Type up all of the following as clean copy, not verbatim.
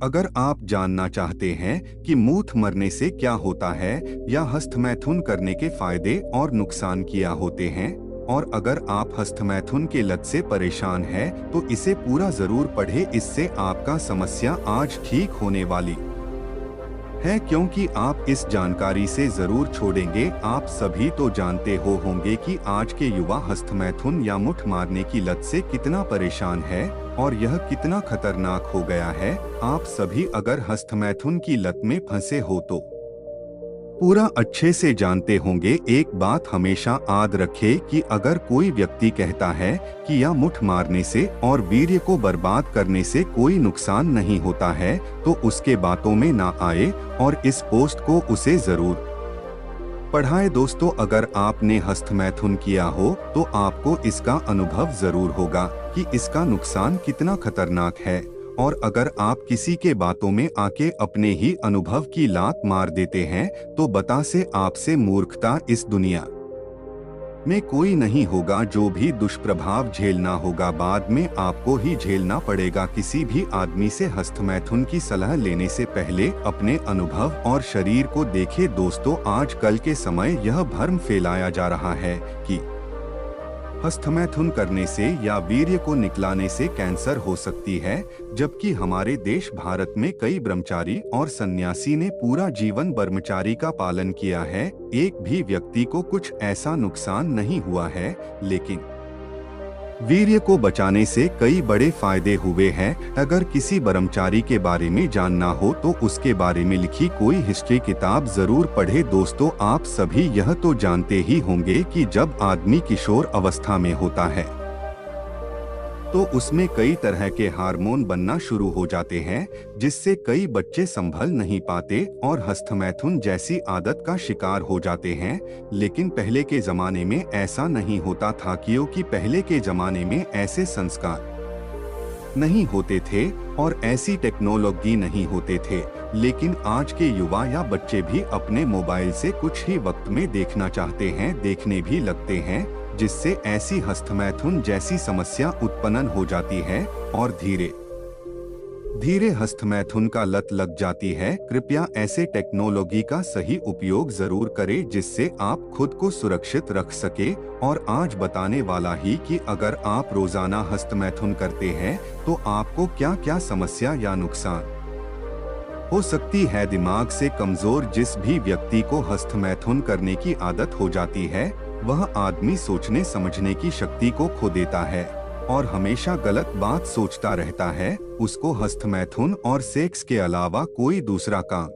अगर आप जानना चाहते हैं कि मूठ मरने से क्या होता है या हस्तमैथुन करने के फायदे और नुकसान क्या होते हैं, और अगर आप हस्तमैथुन के लत से परेशान हैं, तो इसे पूरा जरूर पढ़ें। इससे आपका समस्या आज ठीक होने वाली है, क्योंकि आप इस जानकारी से जरूर छोड़ेंगे। आप सभी तो जानते होंगे कि आज के युवा हस्तमैथुन या मुठ मारने की लत से कितना परेशान है और यह कितना खतरनाक हो गया है। आप सभी अगर हस्तमैथुन की लत में फंसे हो तो पूरा अच्छे से जानते होंगे। एक बात हमेशा याद रखें कि अगर कोई व्यक्ति कहता है कि यह मुठ मारने से और वीर्य को बर्बाद करने से कोई नुकसान नहीं होता है, तो उसके बातों में ना आए और इस पोस्ट को उसे जरूर पढ़ाएं। दोस्तों, अगर आपने हस्तमैथुन किया हो तो आपको इसका अनुभव जरूर होगा कि इसका नुकसान कितना खतरनाक है। और अगर आप किसी के बातों में आके अपने ही अनुभव की लात मार देते हैं, तो बता से आपसे मूर्खता इस दुनिया में कोई नहीं होगा। जो भी दुष्प्रभाव झेलना होगा बाद में आपको ही झेलना पड़ेगा। किसी भी आदमी से हस्तमैथुन की सलाह लेने से पहले अपने अनुभव और शरीर को देखें। दोस्तों, आजकल के समय यह भ्रम फैलाया जा रहा है कि हस्तमैथुन करने से या वीर्य को निकलाने से कैंसर हो सकती है, जबकि हमारे देश भारत में कई ब्रह्मचारी और सन्यासी ने पूरा जीवन ब्रह्मचारी का पालन किया है। एक भी व्यक्ति को कुछ ऐसा नुकसान नहीं हुआ है, लेकिन वीर्य को बचाने से कई बड़े फायदे हुए हैं। अगर किसी ब्रह्मचारी के बारे में जानना हो तो उसके बारे में लिखी कोई हिस्ट्री किताब जरूर पढ़े। दोस्तों, आप सभी यह तो जानते ही होंगे कि जब आदमी किशोर अवस्था में होता है तो उसमें कई तरह के हार्मोन बनना शुरू हो जाते हैं, जिससे कई बच्चे संभल नहीं पाते और हस्तमैथुन जैसी आदत का शिकार हो जाते हैं। लेकिन पहले के जमाने में ऐसा नहीं होता था, क्योंकि पहले के जमाने में ऐसे संस्कार नहीं होते थे और ऐसी टेक्नोलॉजी नहीं होते थे। लेकिन आज के युवा या बच्चे भी अपने मोबाइल से कुछ ही वक्त में देखना चाहते हैं, देखने भी लगते हैं, जिससे ऐसी हस्तमैथुन जैसी समस्या उत्पन्न हो जाती है और धीरे धीरे हस्तमैथुन का लत लग जाती है। कृपया ऐसे टेक्नोलॉजी का सही उपयोग जरूर करें, जिससे आप खुद को सुरक्षित रख सके। और आज बताने वाला ही कि अगर आप रोजाना हस्तमैथुन करते हैं तो आपको क्या क्या समस्या या नुकसान हो सकती है। दिमाग से कमजोर जिस भी व्यक्ति को हस्तमैथुन करने की आदत हो जाती है, वह आदमी सोचने समझने की शक्ति को खो देता है और हमेशा गलत बात सोचता रहता है। उसको हस्तमैथुन और सेक्स के अलावा कोई दूसरा काम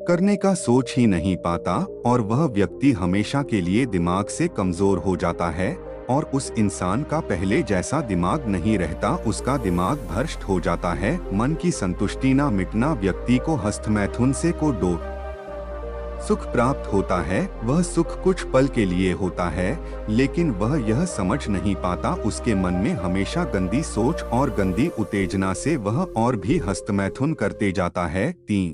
करने का सोच ही नहीं पाता और वह व्यक्ति हमेशा के लिए दिमाग से कमजोर हो जाता है और उस इंसान का पहले जैसा दिमाग नहीं रहता, उसका दिमाग भ्रष्ट हो जाता है। मन की संतुष्टि न मिटना व्यक्ति को हस्तमैथुन से को दो सुख प्राप्त होता है। वह सुख कुछ पल के लिए होता है, लेकिन वह यह समझ नहीं पाता उसके मन में हमेशा गंदी सोच और गंदी उत्तेजना से वह और भी हस्तमैथुन करते जाता है। 3.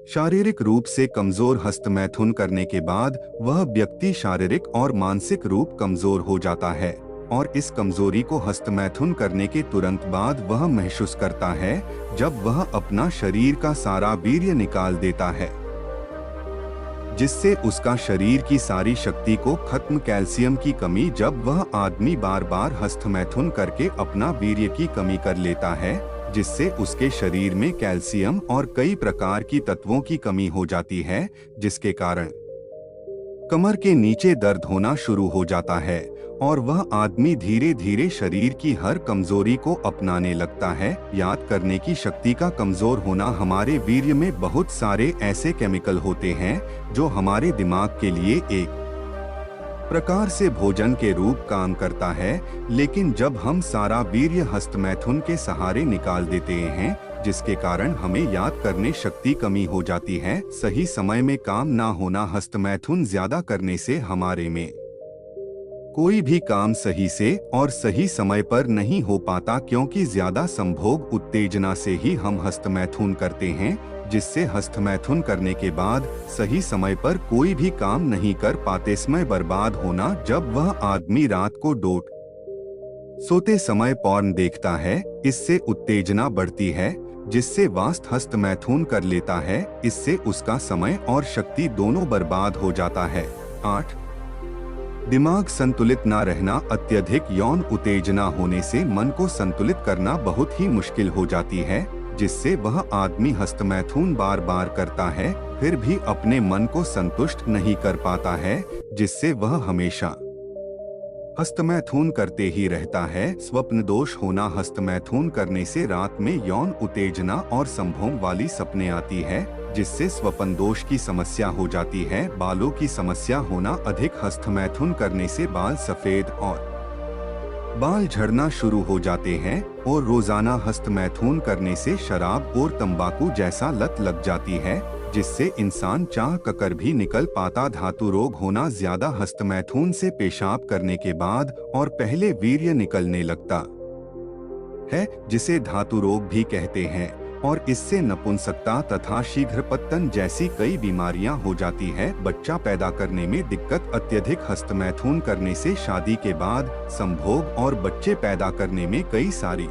शारीरिक रूप से कमजोर हस्तमैथुन करने के बाद वह व्यक्ति शारीरिक और मानसिक रूप कमजोर हो जाता है और इस कमजोरी को हस्तमैथुन करने के तुरंत बाद वह महसूस करता है, जब वह अपना शरीर का सारा वीर्य निकाल देता है, जिससे उसका शरीर की सारी शक्ति को खत्म। कैल्शियम की कमी, जब वह आदमी बार बार हस्तमैथुन करके अपना वीर्य की कमी कर लेता है, जिससे उसके शरीर में कैल्शियम और कई प्रकार की तत्वों की कमी हो जाती है, जिसके कारण कमर के नीचे दर्द होना शुरू हो जाता है और वह आदमी धीरे धीरे शरीर की हर कमजोरी को अपनाने लगता है। याद करने की शक्ति का कमजोर होना, हमारे वीर्य में बहुत सारे ऐसे केमिकल होते हैं जो हमारे दिमाग के लिए एक प्रकार से भोजन के रूप काम करता है, लेकिन जब हम सारा वीर्य हस्तमैथुन के सहारे निकाल देते हैं, जिसके कारण हमें याद करने शक्ति कमी हो जाती है। सही समय में काम ना होना, हस्तमैथुन ज्यादा करने से हमारे में कोई भी काम सही से और सही समय पर नहीं हो पाता, क्योंकि ज्यादा संभोग उत्तेजना से ही हम हस्तमैथुन करते हैं, जिससे हस्तमैथुन करने के बाद सही समय पर कोई भी काम नहीं कर पाते। समय बर्बाद होना, जब वह आदमी रात को सोते समय पॉर्न देखता है, इससे उत्तेजना बढ़ती है, जिससे वास्त हस्त मैथुन कर लेता है, इससे उसका समय और शक्ति दोनों बर्बाद हो जाता है। 8. दिमाग संतुलित ना रहना। अत्यधिक यौन उत्तेजना होने से मन को संतुलित करना बहुत ही मुश्किल हो जाती है, जिससे वह आदमी हस्तमैथुन बार बार करता है, फिर भी अपने मन को संतुष्ट नहीं कर पाता है, जिससे वह हमेशा हस्तमैथुन करते ही रहता है। स्वप्न दोष होना। हस्तमैथुन करने से रात में यौन उत्तेजना और संभोग वाली सपने आती है, जिससे स्वप्न दोष की समस्या हो जाती है। बालों की समस्या होना। अधिक हस्तमैथुन करने से बाल सफेद और बाल झड़ना शुरू हो जाते हैं और रोजाना हस्तमैथुन करने से शराब और तंबाकू जैसा लत लग जाती है, जिससे इंसान चाह कर भी निकल पाता। धातु रोग होना। ज्यादा हस्तमैथुन से पेशाब करने के बाद और पहले वीर्य निकलने लगता है, जिसे धातु रोग भी कहते हैं, और इससे नपुंसकता तथा शीघ्र पतन जैसी कई बीमारियां हो जाती है। बच्चा पैदा करने में दिक्कत। अत्यधिक हस्तमैथुन करने से शादी के बाद संभोग और बच्चे पैदा करने में कई सारी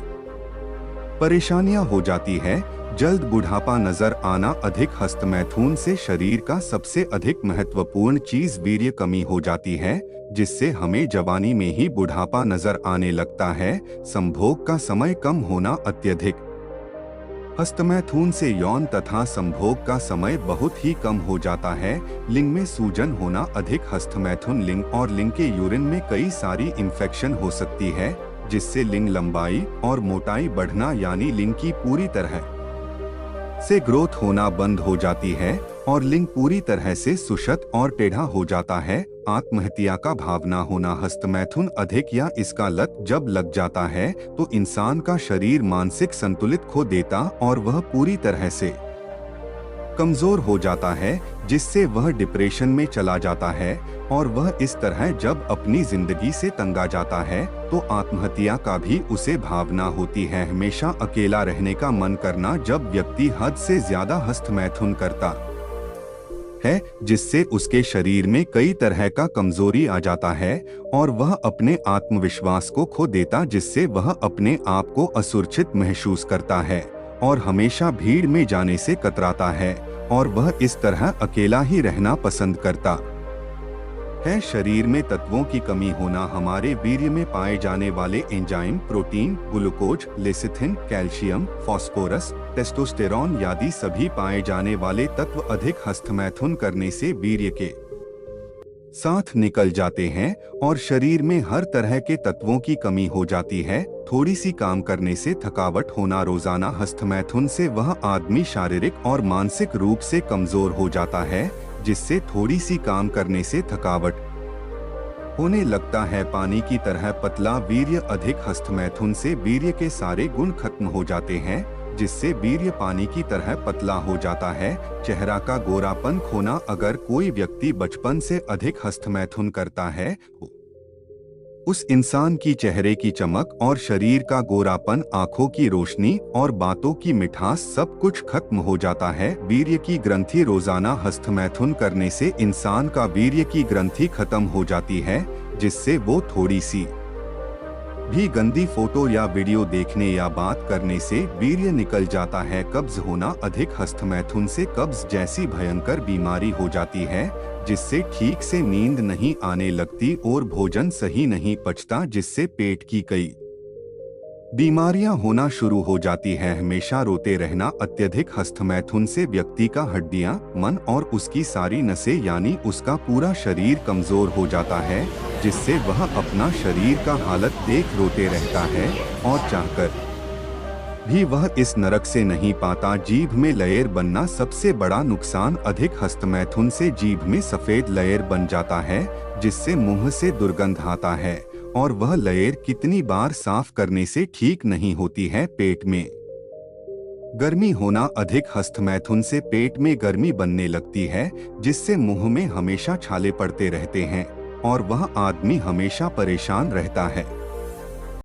परेशानियां हो जाती है। जल्द बुढ़ापा नजर आना। अधिक हस्तमैथुन से शरीर का सबसे अधिक महत्वपूर्ण चीज वीर्य कमी हो जाती है, जिससे हमें जवानी में ही बुढ़ापा नजर आने लगता है। संभोग का समय कम होना। अत्यधिक हस्तमैथुन से यौन तथा संभोग का समय बहुत ही कम हो जाता है। लिंग में सूजन होना। अधिक हस्तमैथुन लिंग और लिंग के यूरिन में कई सारी इन्फेक्शन हो सकती है, जिससे लिंग लंबाई और मोटाई बढ़ना यानी लिंग की पूरी तरह से ग्रोथ होना बंद हो जाती है और लिंग पूरी तरह से सुषत और टेढ़ा हो जाता है। आत्महत्या का भावना होना। हस्तमैथुन अधिक या इसका लत जब लग जाता है तो इंसान का शरीर मानसिक संतुलित खो देता और वह पूरी तरह से कमजोर हो जाता है, जिससे वह डिप्रेशन में चला जाता है और वह इस तरह जब अपनी जिंदगी से तंग आ जाता है तो आत्महत्या का भी उसे भावना होती है। हमेशा अकेला रहने का मन करना। जब व्यक्ति हद से ज्यादा हस्तमैथुन करता है, जिससे उसके शरीर में कई तरह का कमजोरी आ जाता है और वह अपने आत्मविश्वास को खो देता, जिससे वह अपने आप को असुरक्षित महसूस करता है और हमेशा भीड़ में जाने से कतराता है और वह इस तरह अकेला ही रहना पसंद करता है। शरीर में तत्वों की कमी होना। हमारे वीर्य में पाए जाने वाले enzyme, protein, glucose, lecithin, calcium, phosphorus, testosterone आदि सभी पाए जाने वाले तत्व अधिक हस्तमैथुन करने से वीर्य के साथ निकल जाते हैं और शरीर में हर तरह के तत्वों की कमी हो जाती है। थोड़ी सी काम करने से थकावट होना। रोजाना हस्तमैथुन से वह आदमी शारीरिक और मानसिक रूप से कमजोर हो जाता है, जिससे थोड़ी सी काम करने से थकावट होने लगता है। पानी की तरह पतला वीर्य। अधिक हस्तमैथुन से वीर्य के सारे गुण खत्म हो जाते हैं, जिससे वीर्य पानी की तरह पतला हो जाता है। चेहरा का गोरापन खोना। अगर कोई व्यक्ति बचपन से अधिक हस्तमैथुन करता है, उस इंसान की चेहरे की चमक और शरीर का गोरापन, आंखों की रोशनी और बातों की मिठास सब कुछ खत्म हो जाता है। वीर्य की ग्रंथि। रोजाना हस्तमैथुन करने से इंसान का वीर्य की ग्रंथि खत्म हो जाती है, जिससे वो थोड़ी सी भी गंदी फोटो या वीडियो देखने या बात करने से वीर्य निकल जाता है। कब्ज होना। अधिक हस्तमैथुन से कब्ज जैसी भयंकर बीमारी हो जाती है, जिससे ठीक से नींद नहीं आने लगती और भोजन सही नहीं पचता, जिससे पेट की कई बीमारियां होना शुरू हो जाती है। हमेशा रोते रहना। अत्यधिक हस्तमैथुन से व्यक्ति का हड्डियां, मन और उसकी सारी नसें यानी उसका पूरा शरीर कमजोर हो जाता है, जिससे वह अपना शरीर का हालत देख रोते रहता है और चाहकर भी वह इस नरक से नहीं पाता। जीभ में लेयर बनना। सबसे बड़ा नुकसान। अधिक हस्तमैथुन से जीभ में सफेद लेयर बन जाता है, जिससे मुंह से दुर्गंध आता है और वह लेयर कितनी बार साफ करने से ठीक नहीं होती है। पेट में गर्मी होना। अधिक हस्तमैथुन से पेट में गर्मी बनने लगती है, जिससे मुंह में हमेशा छाले पड़ते रहते हैं और वह आदमी हमेशा परेशान रहता है।